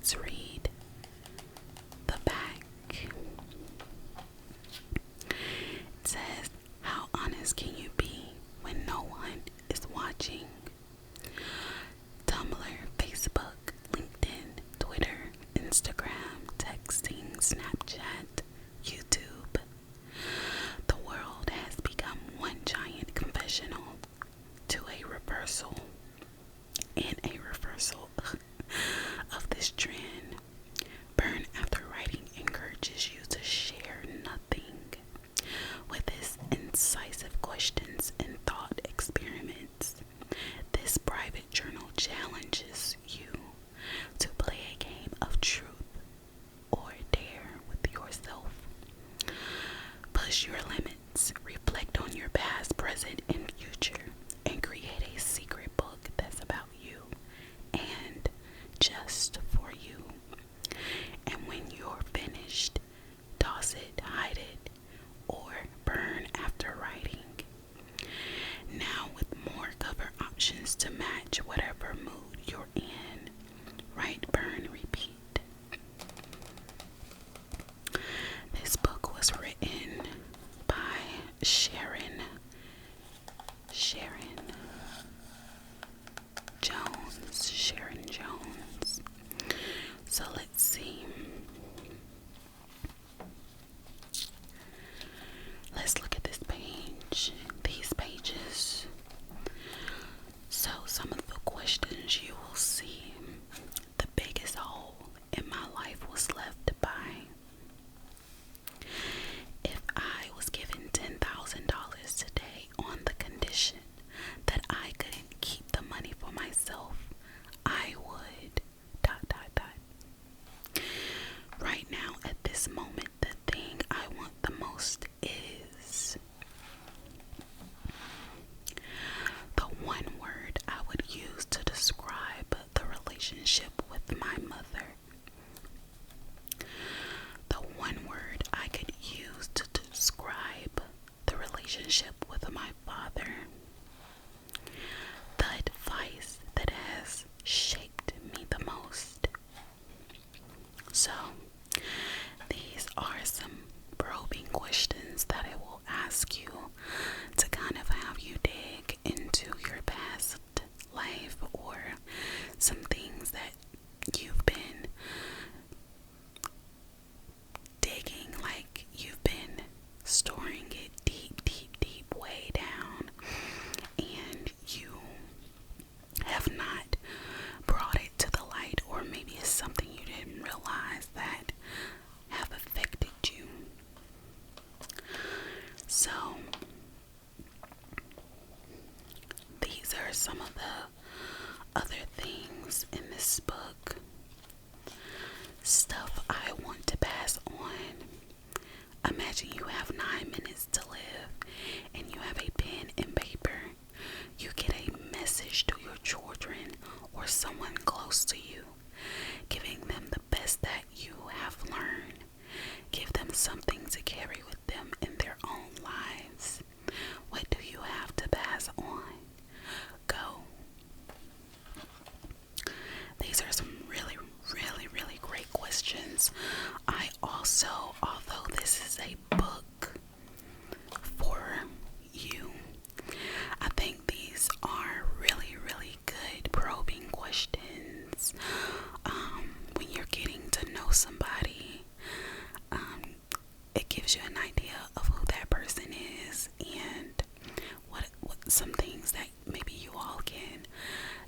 let's read the back. It says, how honest can you be when no one is watching? Tumblr, Facebook, LinkedIn, Twitter, Instagram, texting, Snapchat, YouTube. The world has become one giant confessional to a reversal of this trend. Burn After Writing encourages you to share nothing with his incisive questions and thought experiments. This private journal challenges you to play a game of truth or dare with yourself. Push your limits, reflect on your past, present, and future, and create a secret book that's about you and just for you. And when you're finished, toss it, hide it, or burn after writing. Now with more cover options to match whatever mood you're in. Write, burn, repeat. This book was written by Sharon Jones. So let's see. Let's look at this page. These pages. So some of the questions you will see. The biggest hole in my life was left by. If I was given $10,000 today on the condition that I couldn't keep the money for myself, I would ... Right now, at this moment, the thing I want the most is the one word I would use to describe the relationship with my mother. The one word I could use to describe the relationship with my father. The advice that has shaped me the most. So, these are some probing questions that I will ask you to kind of have you dig into your past life or some things that you've been digging, like you've been storing it deep way down, and you have not brought it to the light, or maybe it's something you didn't realize that have affected you. So these are some of the other things in this book. Stuff I want to pass on. Imagine you have 9 minutes to live and you have a pen and paper. You get a message to your children or someone close to you, giving them the best that you have learned. Give them something to carry with them in their own lives. What do you have to pass on? Go. These are some really great questions. I also, although this is a book for you, I think these are really good probing questions. When you're getting to know somebody, it gives you an idea of who that person is and what some things that maybe you all can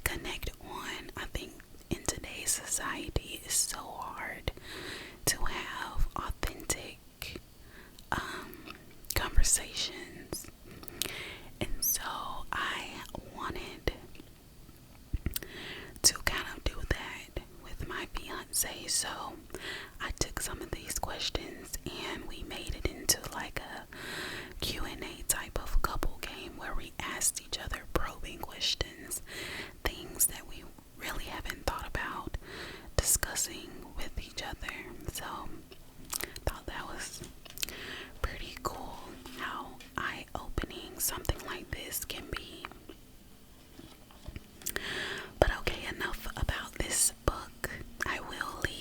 connect on. I think in today's society it's so hard to have authentic conversations, and so I wanted to kind of do that with my fiance. So I took some of these questions and we made it into like a Q&A type of couple game where we asked each other probing questions, things that we really haven't thought about discussing with each other. So thought that was pretty cool how eye-opening something like this can be. But okay, enough about this book. I will leave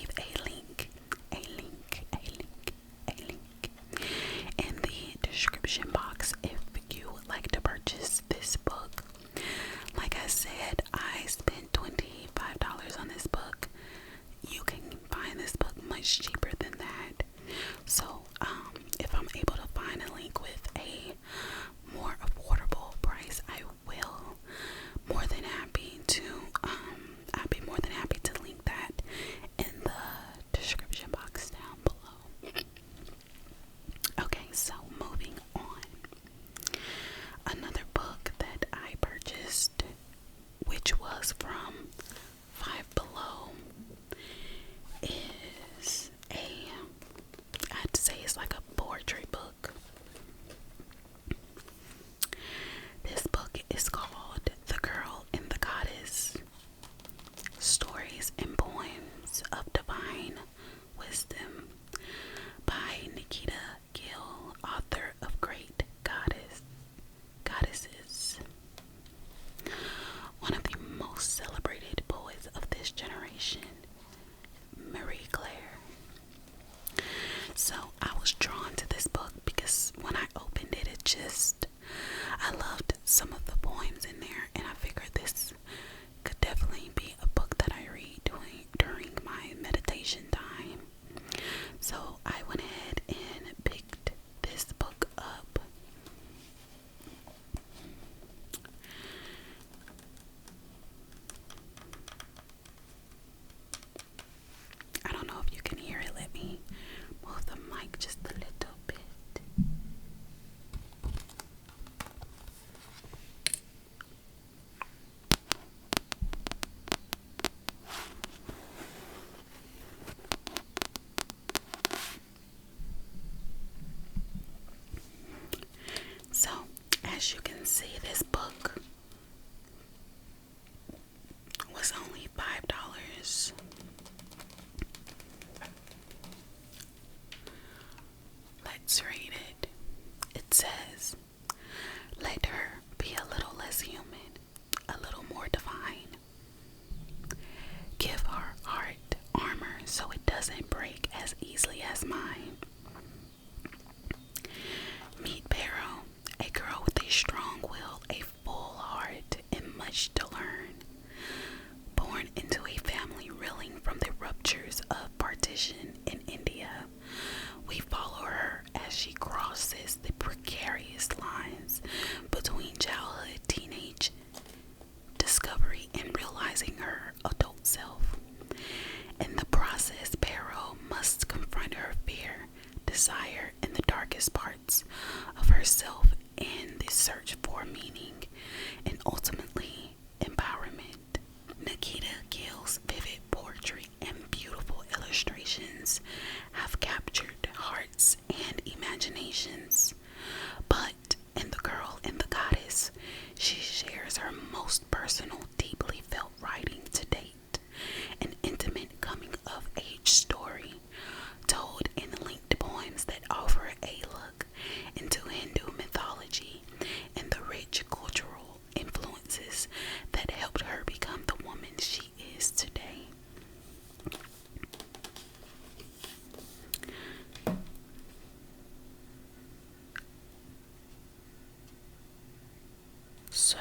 doesn't break as easily as mine. Meet Barrow, a girl with a strong will, a full heart, and much to learn. Born into a family reeling from the ruptures of partition in India, we follow her as she crosses the precarious lines between childhood, teenage, discovery, and realizing her adult self. In the process, Barrow must confront her fear, desire, and the darkest parts of herself in the search for meaning and ultimately empowerment. Nikita Gill's vivid poetry and beautiful illustrations have captured hearts and imaginations. But in The Girl and the Goddess, she shares her most personal, deeply felt writing to date, an intimate coming-of-age story told in linked poems that offer a look into Hindu mythology and the rich cultural influences that helped her become the woman she is today. So,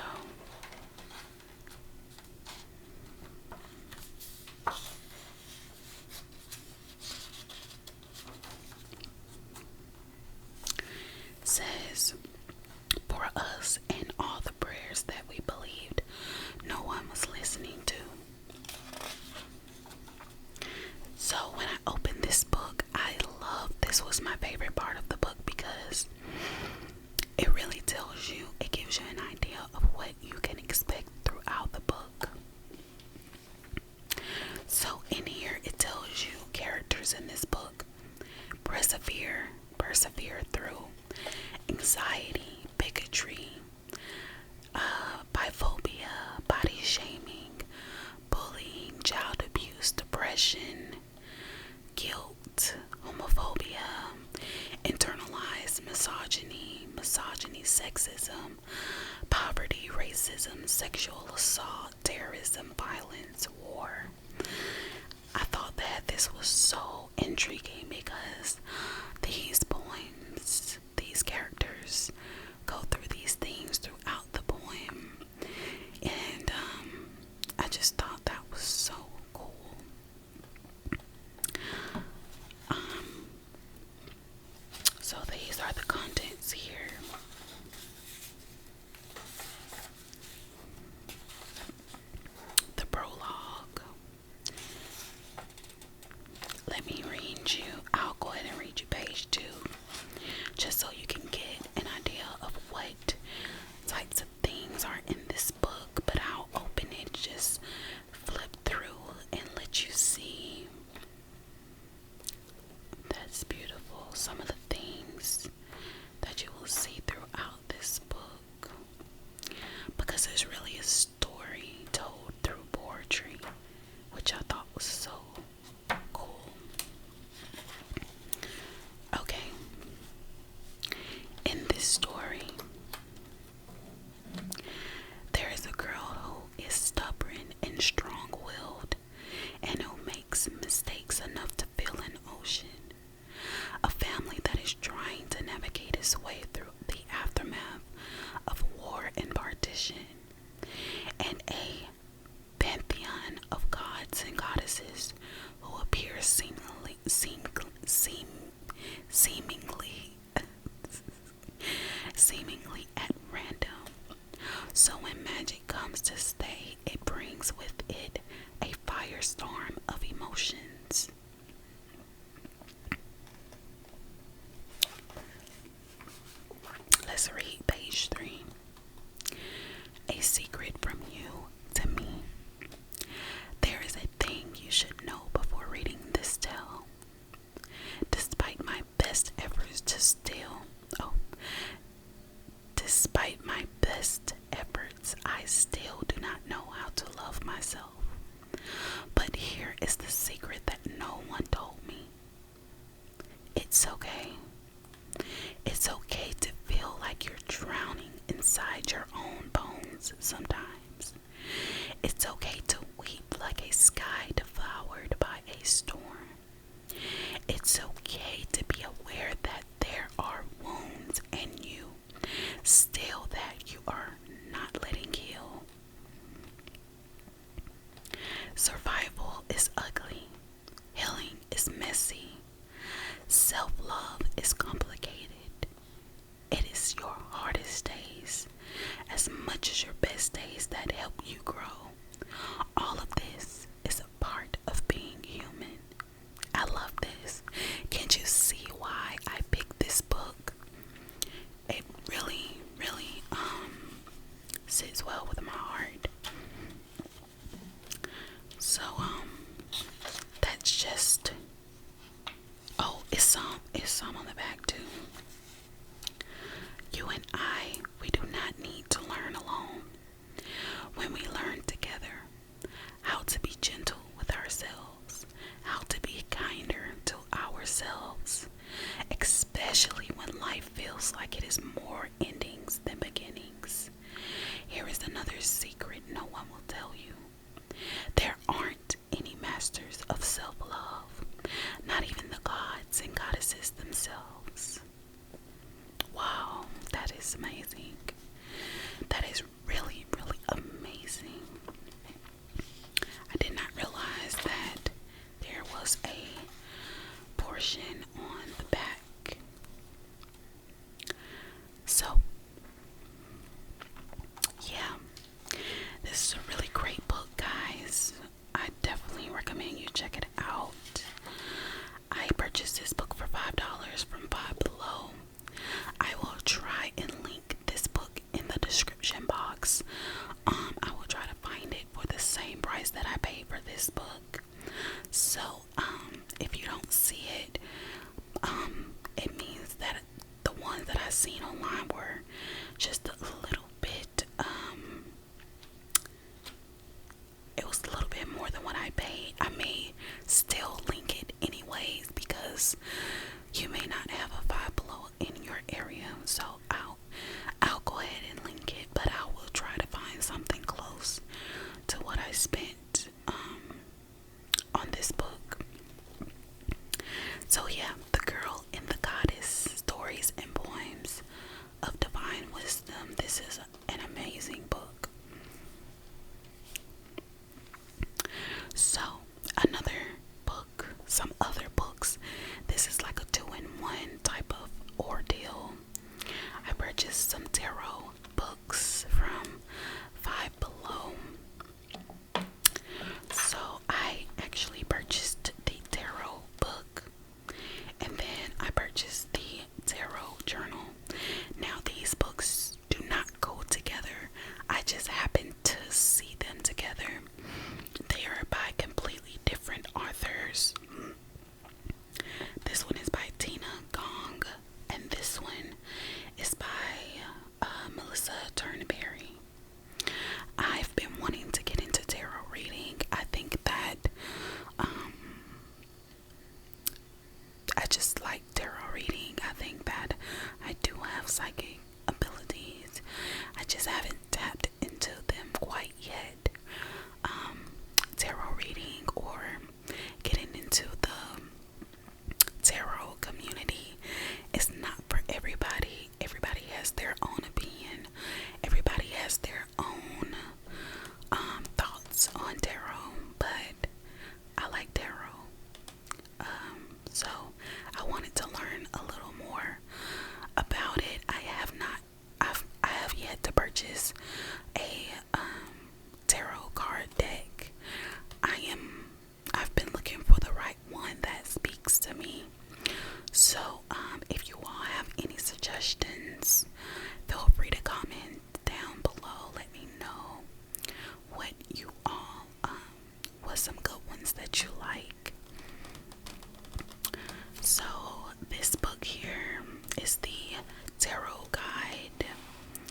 says, for us and all the prayers that we believed no one was listening to. So when I opened this book, this was my favorite part of the book because it really tells you, it gives you an idea of what you can expect throughout the book. So in here, it tells you characters in this book persevere through anxiety, bigotry, biphobia, body shaming, bullying, child abuse, depression, guilt, homophobia, internalized misogyny, sexism, poverty, racism, sexual assault, terrorism, violence, war. I thought that this was so intriguing because these poems, these characters go through these themes throughout the poem, and I just thought that was so cool. So these are the contents here. The prologue. Let me read you. I'll go ahead and read you page 2, just so you can get an idea of what types of things are in this book. But I'll open it, just flip through and let you see. That's beautiful. Some of the things that you will see throughout this book, because there's really a story told through poetry, which I thought was so cool. Okay, in this story, there is a girl who is stubborn and strong-willed and who makes mistakes enough to fill an ocean. A family that is trying to navigate its way through the aftermath of war and partition, and a pantheon of gods and goddesses who appear seemingly at random. So when magic comes to stay, it brings with it a firestorm of emotions. Let's read page 3. A secret from you to me. There is a thing you should know before reading this tale. Despite my best efforts, I still do not know how to love myself. But here is the secret that no one told me. It's okay. It's okay to feel like you're drowning inside your own bones sometimes. It's okay to weep like a sky devoured by a storm. So that's just, oh, it's some on the back too. You and I, we do not need to learn alone. When we learn together how to be gentle with ourselves, how to be kinder to ourselves, especially when life feels like it is more endings than beginnings. Here is another secret no one will tell you. There aren't any masters of self-love, not even the gods and goddesses themselves. Wow, that is amazing. That is really, really amazing. I did not realize that there was a portion on the back. So, yeah, this is a really great book, guys. I definitely recommend you check it out. I purchased this book for $5 from Five Below. I will try and link this book in the description box. I will try to find it for the same price that I paid for this book. So, if you don't see it, it means that the ones that I seen online were just a little bit, it was a little bit more than what I paid. I may still link it anyways because you may not have a Five Below in your area. So I'll go ahead and link it, but I will try to find something close to what I spent on this book. So yeah, The Girl and the Goddess, Stories and Poems of Divine Wisdom. This is an amazing book. So another book, some other books. This is like a 2-in-1 type of ordeal. I purchased some tarot books from Five Below. So I actually purchased the tarot book, and then I purchased the tarot journal. Now these books do not go together. I just happened to see them together. They are by completely different authors. This one is by Tina Gong, and this one is by Melissa Turnberry. I've been wanting to get into tarot reading. I think that I just like tarot reading. I think that I do have psychic abilities. I just haven't tapped into them quite yet. Tarot reading or getting into the tarot community is not for everybody. Everybody has their own opinion. Everybody has their own thoughts on tarot, but I like tarot. So I wanted to learn a little more about it. I have yet to purchase a tarot card deck. I've been looking for the right one that speaks to me. So if you all have any suggestions, feel free to comment down below. Let me know what you all what some good ones that you like. So this book here is the tarot guide.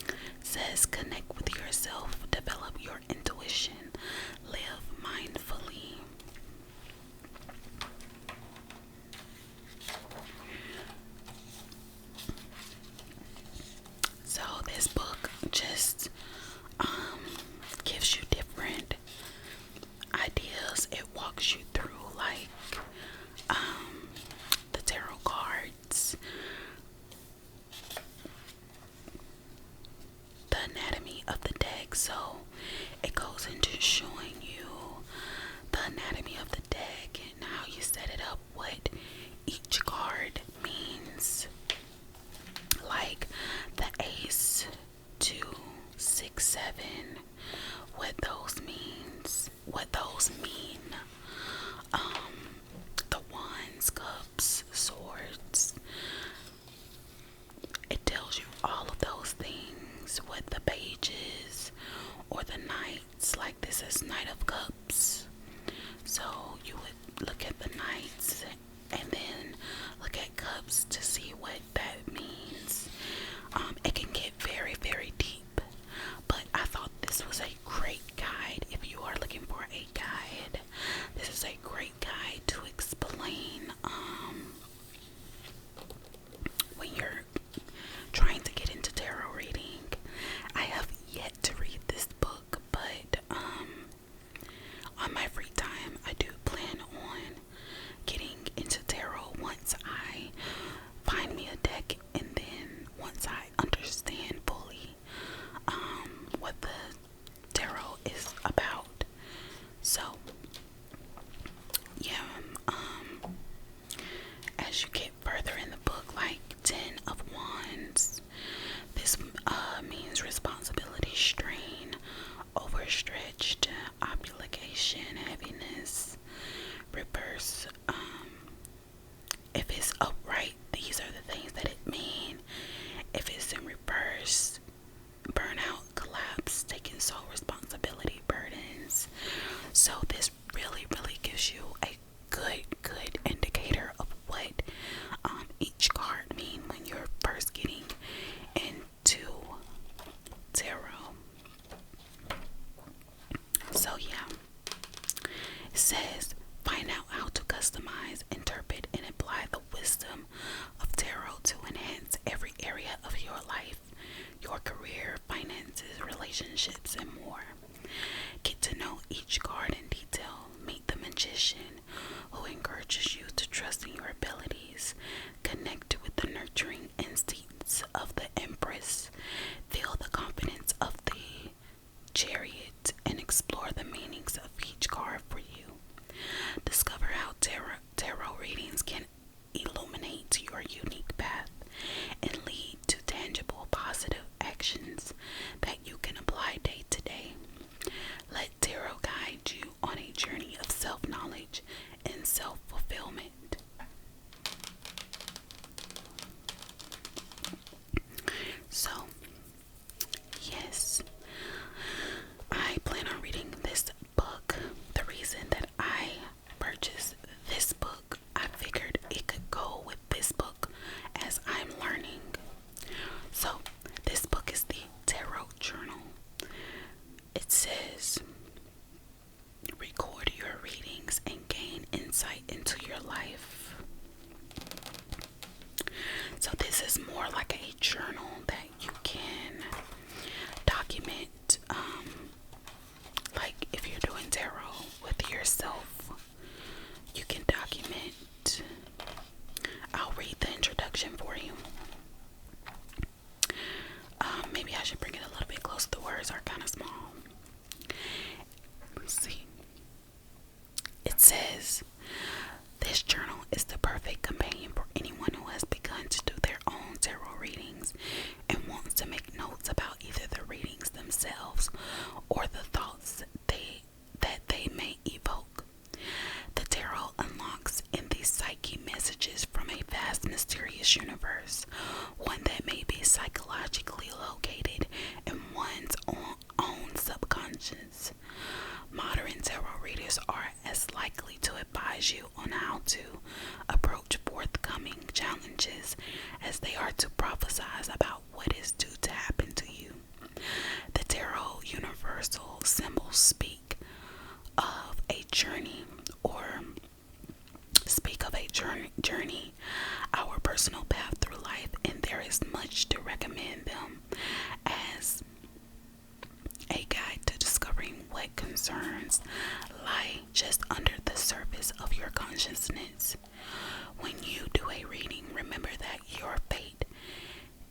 It says connect with yourself, develop your intuition, live mindfully. So this book just gives you different ideas. It walks you through like the tarot cards, the anatomy of the deck. So it goes into says, find out how to customize, interpret, and apply the wisdom of tarot to enhance every area of your life, your career, finances, relationships, and more. Get to know each card in detail. Meet the magician who encourages you to trust in your abilities. Connect with the nurturing instincts of the Empress. Feel the confidence of the Chariot and explore the meanings of each card for you. Discover how tarot readings can illuminate your unique path and lead to tangible positive actions that you can apply day to day. Let tarot guide you on a journey of self-knowledge and self-fulfillment. So, yes, I plan on reading this book. The reason that I purchased this book, I figured it could go with this book as I'm learning. So, this book is the Tarot Journal. It says, record your readings and gain insight into your life. So this is more like a journal that you can document, like if you're doing tarot with yourself, you can document. I'll read the introduction for you. Maybe I should bring it a little bit closer. The words are kind of small. Let's see. It says, this journal is the perfect companion for anyone who has begun to do their own tarot readings and wants to make notes about either the readings themselves or the thoughts that they may evoke. The tarot unlocks in these psyche messages from a vast, mysterious universe, one that may be psychologically located in one's own subconscious. Modern tarot readers are as likely to advise you on how to approach forthcoming challenges as they are to prophesize about what is due to happen to you. The tarot universal symbols speak of a journey, our personal path through life, and there is much to recommend them as a guide to discovering what concerns lie just under the surface of your consciousness. When you do a reading, remember that your fate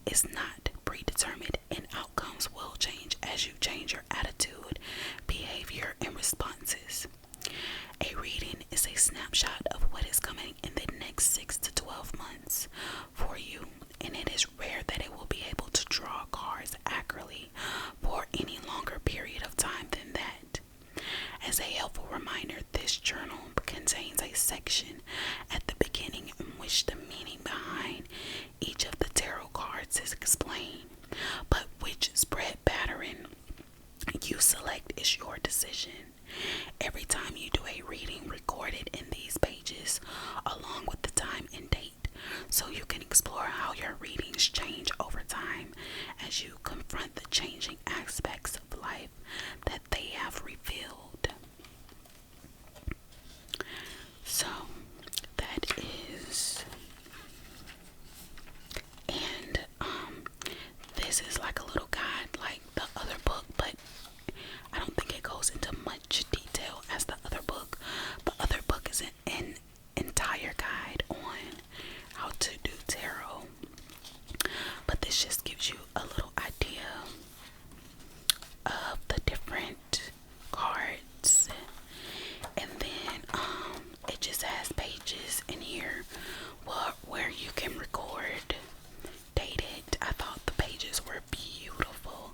is not predetermined and outcomes will change as you change your attitude, behavior, and responses. A reading is a snapshot of what is coming in the next 6 to 12 months for you, and it is rare that it will be able to draw cards accurately for any longer period of time than that. As a helpful reminder, this journal contains a section at the beginning in which the meaning behind each of the tarot cards is explained, but which spread pattern you select is your decision. Every time you do a reading, record it in these pages along with the time and date, so you can explore how your readings change over time as you confront the changing aspects of life that they have revealed. So that is, and this is like a little guide like the other book, but I don't think it goes into much detail as the other book. The other book is an entire guide on how to do tarot, but this just gives you a little idea of the different cards. And then it just has pages in here where you can record, date it. I thought the pages were beautiful.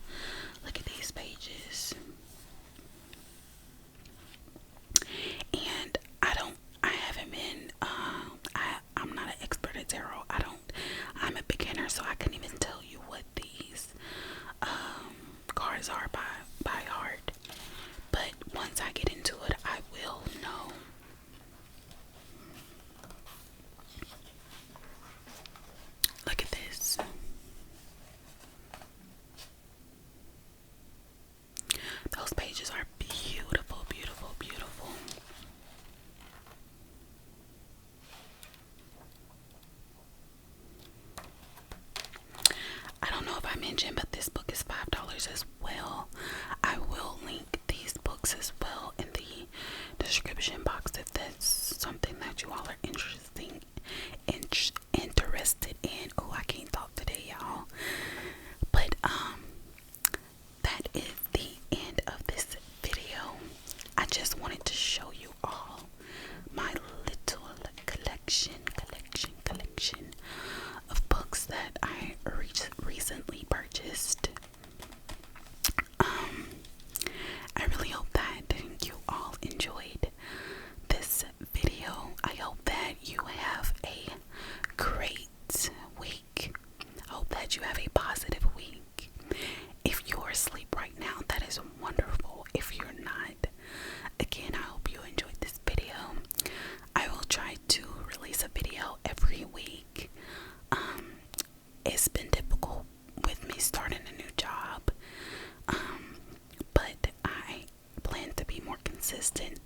Look at these pages. I just wanted to show you all my little collection of books that I recently purchased. I really hope that you all enjoyed this video. I hope that you have a great week. I hope that you have a positive week. If you're asleep right now, that is wonderful. If you're not, again, I hope you enjoyed this video. I will try to release a video every week. It's been difficult with me starting a new job, but I plan to be more consistent